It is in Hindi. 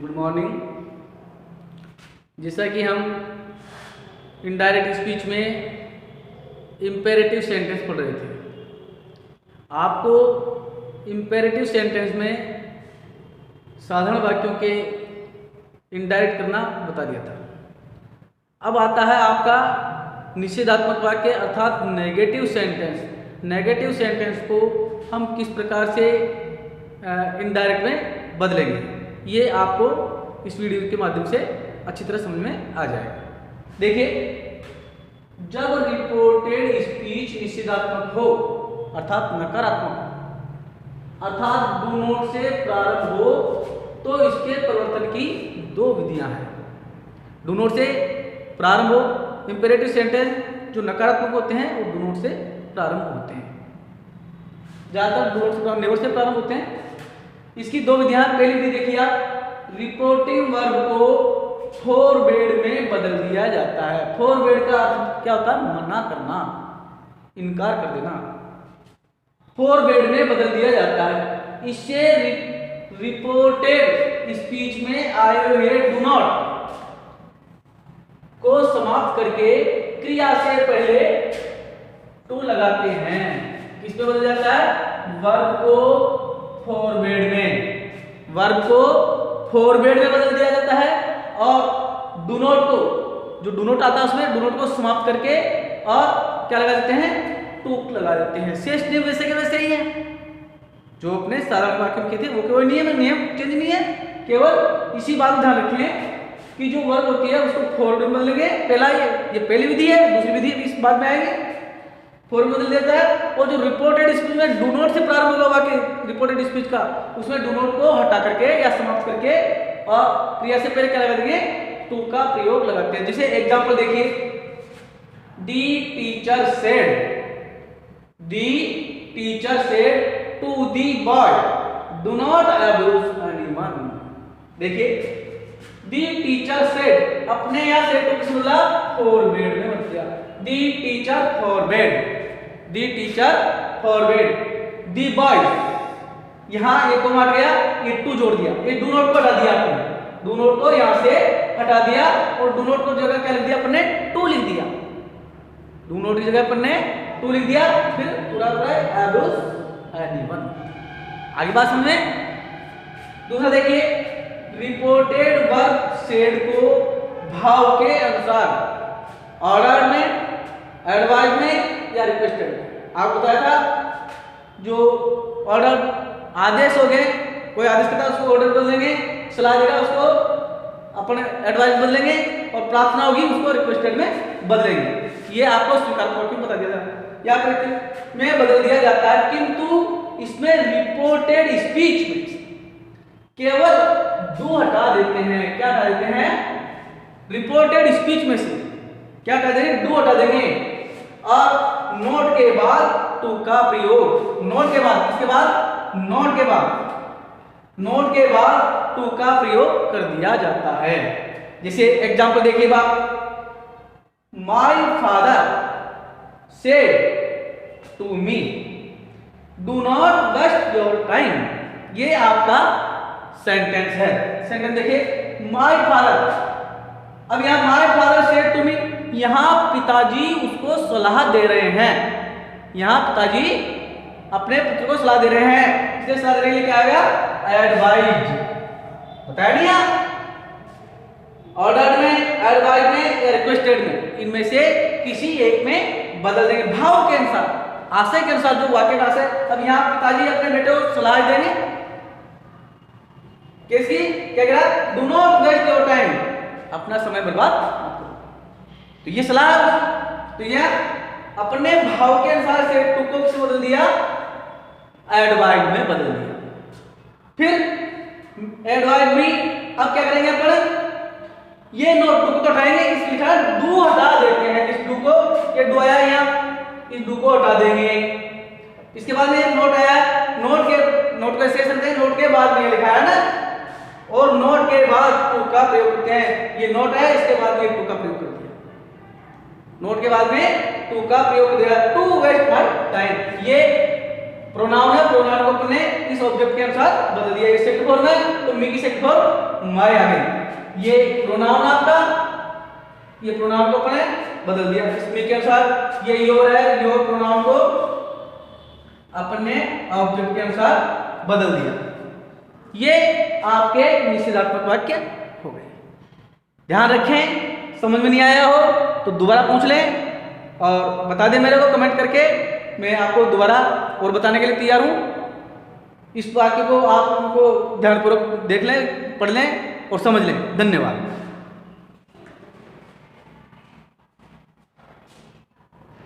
Good morning. जैसा कि हम इनडायरेक्ट स्पीच में इम्पेरेटिव सेंटेंस पढ़ रहे थे, आपको इम्पेरेटिव सेंटेंस में साधारण वाक्यों के इनडायरेक्ट करना बता दिया था। अब आता है आपका निषेधात्मक वाक्य अर्थात नेगेटिव सेंटेंस। नेगेटिव सेंटेंस को हम किस प्रकार से इनडायरेक्ट में बदलेंगे, ये आपको इस वीडियो के माध्यम से अच्छी तरह समझ में आ जाएगा। देखिए, जब रिपोर्टेड स्पीच निषेधात्मक हो अर्थात नकारात्मक अर्थात डू नॉट से प्रारंभ हो तो इसके परिवर्तन की दो विधियां हैं। डू नॉट से प्रारंभ हो, इंपेरेटिव सेंटेंस जो नकारात्मक होते हैं वो डू नॉट से प्रारंभ होते हैं, ज्यादातर डू नॉट से प्रारंभ, नेवर से प्रारंभ होते हैं। इसकी दो विधियां, पहली विधि देखिए आप, रिपोर्टिंग वर्ब को फॉरवर्ड में बदल दिया जाता है। फॉरवर्ड का अर्थ क्या होता है? मना करना, इनकार कर देना। फॉरवर्ड में बदल दिया जाता है। इससे रिपोर्टेड स्पीच में आए हुए डू नॉट को समाप्त करके क्रिया से पहले टू लगाते हैं। किस पे बदल जाता है? वर्ब को फॉरवर्ड में, वर्ब को फॉरवर्ड में बदल दिया जाता है और डू नॉट को, जो डू नॉट आता है उसमें डू नॉट को समाप्त करके और क्या लगा देते हैं? टू लगा देते हैं। शेष नियम वैसे के वैसे ही है जो अपने साधारण वाक्य में थे, वो केवल नियम चेंज नहीं है। केवल इसी बात में ध्यान रखें कि जो वर्ब होती है उसको फॉरवर्ड में बदलेंगे। पहला ये पहली विधि है, दूसरी विधि इस बात में आएगी, फॉरवर्ड बदल देता है। और जो रिपोर्टेड स्पीच में डू नॉट से प्रारंभ होगा वाक्य रिपोर्टेड स्पीच का, उसमें डू नॉट को हटा करके या समाप्त करके और क्रिया से पहले क्या लगा देंगे? टू का प्रयोग लगाते हैं। जैसे एग्जांपल देखिए, the teacher said to the boy do not abuse anyone. देखिए, दी टीचर सेड, अपने या सेड को किस बदला? फॉरवर्ड में बदल दिया। The teacher forward, the teacher forward, the boy, यहां एक को हट गया, ये टू जोड़ दिया, ये डू नॉट को हटा दिया आपने, डू नॉट को यहां से हटा दिया और डू नॉट को जगह क्या लिख दिया अपने? टू लिख दिया। डू नॉट की जगह अपने टू लिख दिया, फिर पूरा अब्यूज एनीवन। आगे बात समझे। दूसरा देखिए, रिपोर्टेड वर्ब सेड को भाव के अनुसार ऑर्डर में, एडवाइस में या रिक्वेस्टेड में। आपको बताया था जो ऑर्डर आदेश हो गए, कोई आदेश करता है उसको ऑर्डर बदलेंगे, सलाह देगा उसको अपने एडवाइस बदलेंगे और प्रार्थना होगी उसको रिक्वेस्टेड में बदलेंगे। ये आपको स्वीकार करके बता दिया था, या में बदल दिया जाता है। किंतु इसमें रिपोर्टेड स्पीच में केवल डू हटा देते हैं। क्या हटा देते हैं? रिपोर्टेड स्पीच में से क्या कर देंगे? डू हटा देंगे और नोट के बाद टू का प्रयोग, नोट के बाद, इसके बाद नोट के बाद, नोट के बाद टू का प्रयोग कर दिया जाता है। जैसे एग्जांपल देखिए आप, my father said to me do not waste your time. ये आपका सेंटेंस है। सेंटेंस देखिए, माय फादर, अब यहां my father said to me, यहां पिताजी उसको सलाह दे रहे हैं, यहां पिताजी अपने पुत्र को सलाह दे रहे हैं। इसलिए सलाह देने के लिए क्या आएगा? एडवाइज। बताया नहीं आप? ऑर्डर में, एडवाइज में या रिक्वेस्टेड में, इनमें से किसी एक में बदल देंगे भाव के अनुसार, आशय के अनुसार, जो वाक्य का आशय। अब यहाँ पिताजी अपने बेटे को सलाह देंगे कैसी? क्या कह रहा? Do not waste your time, अपना समय बर्बाद मत करो। तो ये सलाह, तो यह अपने भाव के अनुसार से टू को किससे बदल दिया? एडवाइज में बदल दिया। फिर एडवाइज में अब क्या करेंगे अपन? ये नोट डू को तो हटाएंगे, इस लिखा डू हटा देते हैं। इस डू को, ये डू आया यहाँ, इस डू को हटा देंगे। इसके बाद में नोट आया, नोट का शेष रहते हैं, नोट के बाद में लिखा है ना, और नोट के बाद टू का प्रयोग करते हैं। ये नोट है, इसके बाद में टू का प्रयोग करते हैं। नोट के बाद में टू का प्रयोग कर दिया, टू वेस्ट माय टाइम। ये प्रोनाउन है, प्रोनाउन को अपने इस ऑब्जेक्ट के अनुसार बदल दिया। ये सेकंड फॉर्म है तो मी की सेकंड फॉर्म माय आ गई। ये प्रोनाउन आपका, ये प्रोनाउन को अपने बदल दिया मी के अनुसार। ये योर है, योर प्रोनाउन को अपने ऑब्जेक्ट के अनुसार बदल दिया। ये आपके निषेधात्मक वाक्य हो गए। ध्यान रखें, समझ में नहीं आया हो तो दोबारा पूछ लें और बता दें मेरे को कमेंट करके, मैं आपको दोबारा और बताने के लिए तैयार हूं। इस वाक्य को आप उनको ध्यानपूर्वक देख लें, पढ़ लें और समझ लें। धन्यवाद।